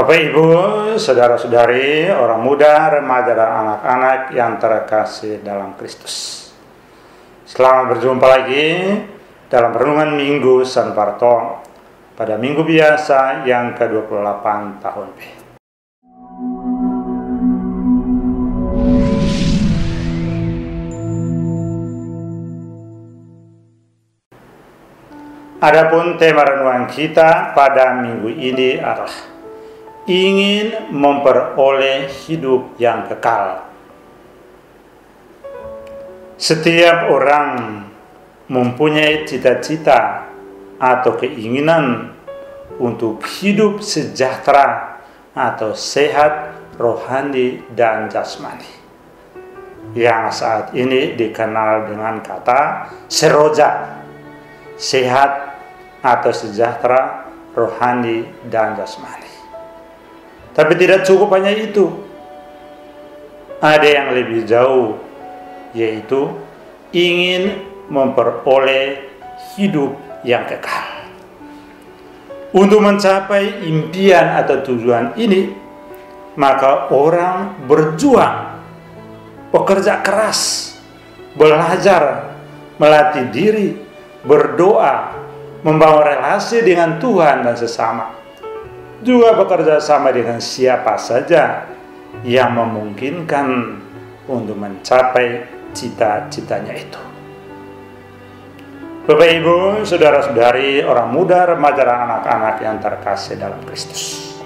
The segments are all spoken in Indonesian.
Bapak, Ibu, saudara-saudari, orang muda, remaja, dan anak-anak yang terkasih dalam Kristus. Selamat berjumpa lagi dalam renungan Minggu San Bartol pada minggu biasa yang ke-28 tahun B. Adapun tema renungan kita pada minggu ini adalah ingin memperoleh hidup yang kekal. Setiap orang mempunyai cita-cita atau keinginan untuk hidup sejahtera atau sehat rohani dan jasmani, yang saat ini dikenal dengan kata seroja, sehat atau sejahtera rohani dan jasmani. Tapi tidak cukup hanya itu. Ada yang lebih jauh, yaitu ingin memperoleh hidup yang kekal. Untuk mencapai impian atau tujuan ini, maka orang berjuang, bekerja keras, belajar, melatih diri, berdoa, membangun relasi dengan Tuhan dan sesama. Juga bekerja sama dengan siapa saja yang memungkinkan untuk mencapai cita-citanya itu. Bapak, Ibu, saudara-saudari, orang muda, remaja, dan anak-anak yang terkasih dalam Kristus.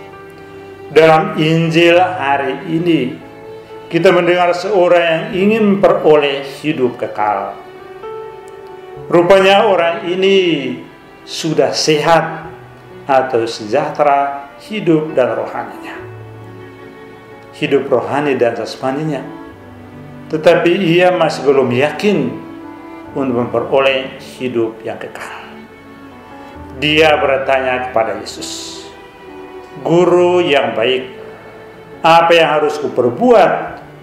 Dalam Injil hari ini, kita mendengar seorang yang ingin memperoleh hidup kekal. Rupanya orang ini sudah sehat atau sejahtera hidup dan rohaninya, hidup rohani dan jasmaninya, tetapi ia masih belum yakin untuk memperoleh hidup yang kekal. Dia bertanya kepada Yesus, "Guru yang baik, apa yang harus kuperbuat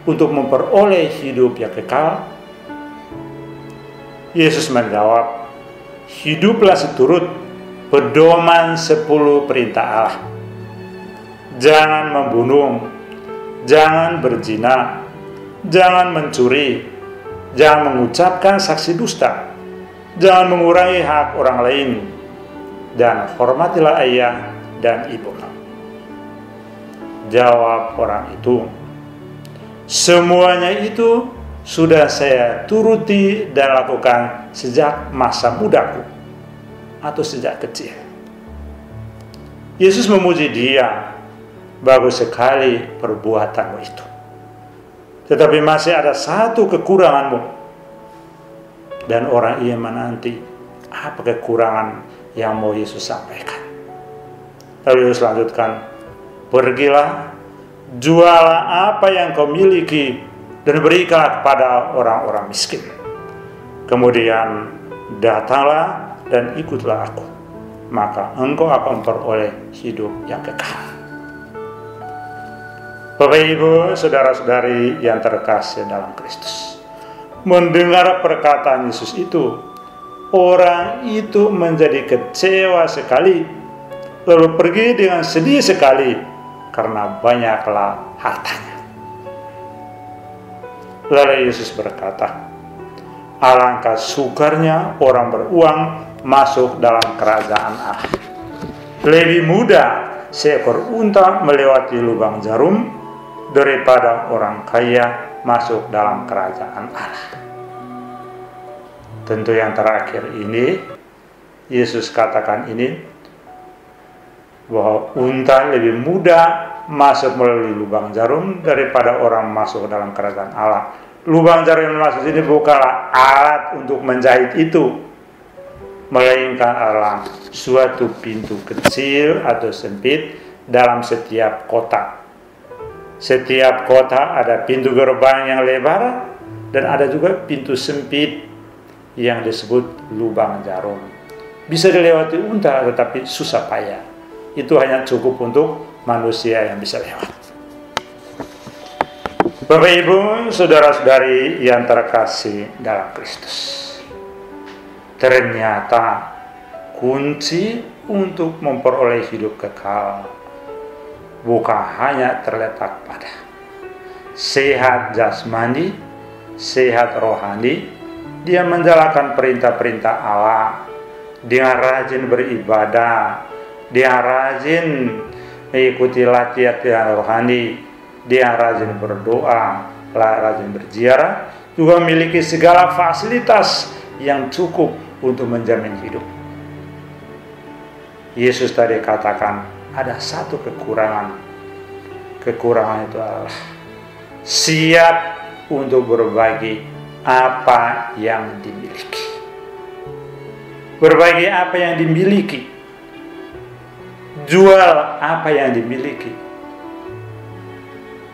untuk memperoleh hidup yang kekal?" Yesus menjawab, "Hiduplah seturut pedoman 10 perintah Allah. Jangan membunuh, jangan berzina, jangan mencuri, jangan mengucapkan saksi dusta, jangan mengurangi hak orang lain, dan hormatilah ayah dan ibu." Jawab orang itu, "Semuanya itu sudah saya turuti dan lakukan sejak masa mudaku," atau sejak kecil. Yesus memuji dia, "Bagus sekali perbuatanmu itu. Tetapi masih ada satu kekuranganmu." Dan orang ini menanti apa kekurangan yang mau Yesus sampaikan. Lalu Yesus lanjutkan, "Pergilah, jualah apa yang kau miliki dan berikanlah kepada orang-orang miskin. Kemudian datanglah dan ikutlah aku, maka engkau akan memperoleh hidup yang kekal." Bapak, Ibu, saudara-saudari yang terkasih dalam Kristus, mendengar perkataan Yesus itu, orang itu menjadi kecewa sekali, lalu pergi dengan sedih sekali karena banyaklah hartanya. Lalu Yesus berkata, "Alangkah sukarnya orang beruang masuk dalam kerajaan Allah. Lebih mudah seekor unta melewati lubang jarum daripada orang kaya masuk dalam kerajaan Allah." Tentu yang terakhir ini, Yesus katakan ini, bahwa unta lebih mudah masuk melalui lubang jarum daripada orang masuk dalam kerajaan Allah. Lubang jarum yang masuk ini bukanlah alat untuk menjahit itu, melainkan adalah suatu pintu kecil atau sempit dalam setiap kota. Setiap kota ada pintu gerbang yang lebar dan ada juga pintu sempit yang disebut lubang jarum. Bisa dilewati unta tetapi susah payah. Itu hanya cukup untuk manusia yang bisa lewat. Bapak, Ibu, saudara-saudari yang terkasih dalam Kristus, ternyata kunci untuk memperoleh hidup kekal bukan hanya terletak pada sehat jasmani, sehat rohani. Dia menjalankan perintah-perintah Allah, dia rajin beribadah, dia rajin mengikuti latihan rohani, dia rajin berdoa, rajin berziarah, juga memiliki segala fasilitas yang cukup untuk menjamin hidup. Yesus tadi katakan ada satu kekurangan. Kekurangan itu adalah siap untuk berbagi apa yang dimiliki. Berbagi apa yang dimiliki. Jual apa yang dimiliki.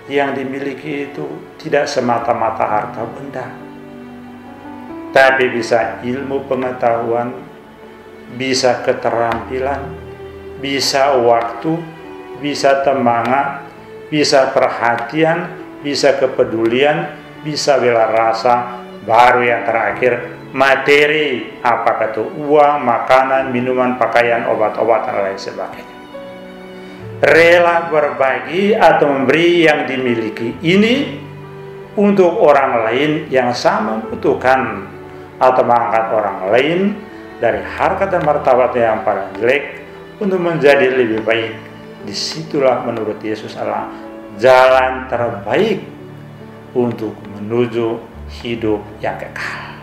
Yang dimiliki itu tidak semata-mata harta benda, tapi bisa ilmu pengetahuan, bisa keterampilan, bisa waktu, bisa semangat, bisa perhatian, bisa kepedulian, bisa bela rasa, baru yang terakhir materi, apakah itu uang, makanan, minuman, pakaian, obat-obatan, dan lain sebagainya. Rela berbagi atau memberi yang dimiliki ini untuk orang lain yang sama membutuhkan, atau mengangkat orang lain dari harkat dan martabat yang paling jelek untuk menjadi lebih baik. Disitulah menurut Yesus adalah jalan terbaik untuk menuju hidup yang kekal.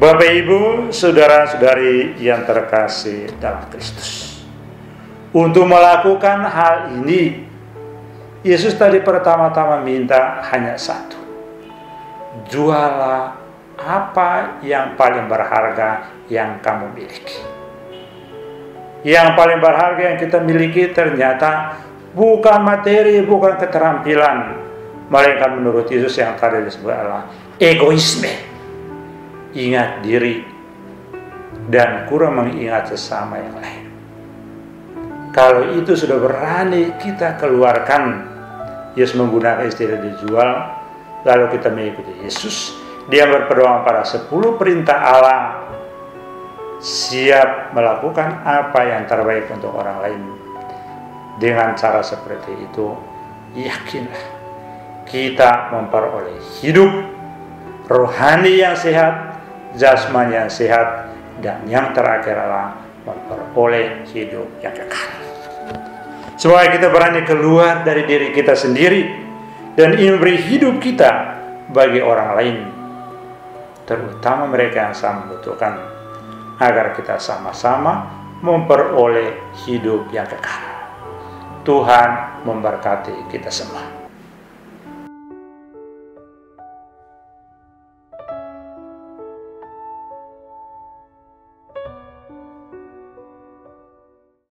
Bapak Ibu, saudara-saudari yang terkasih dalam Kristus, untuk melakukan hal ini, Yesus tadi pertama-tama minta hanya satu. Jualah apa yang paling berharga yang kamu miliki. Yang paling berharga yang kita miliki ternyata bukan materi, bukan keterampilan, melainkan menurut Yesus yang tadi disebut adalah egoisme. Ingat diri dan kurang mengingat sesama yang lain. Kalau itu sudah berani kita keluarkan, Yesus menggunakan istilah dijual, lalu kita mengikuti Yesus. Dia berpedoman pada 10 perintah Allah, siap melakukan apa yang terbaik untuk orang lain. Dengan cara seperti itu, yakinlah kita memperoleh hidup rohani yang sehat, jasmani yang sehat, dan yang terakhir adalah memperoleh hidup yang kekal. Supaya kita berani keluar dari diri kita sendiri dan memberi hidup kita bagi orang lain, terutama mereka yang sangat membutuhkan, agar kita sama-sama memperoleh hidup yang kekal. Tuhan memberkati kita semua.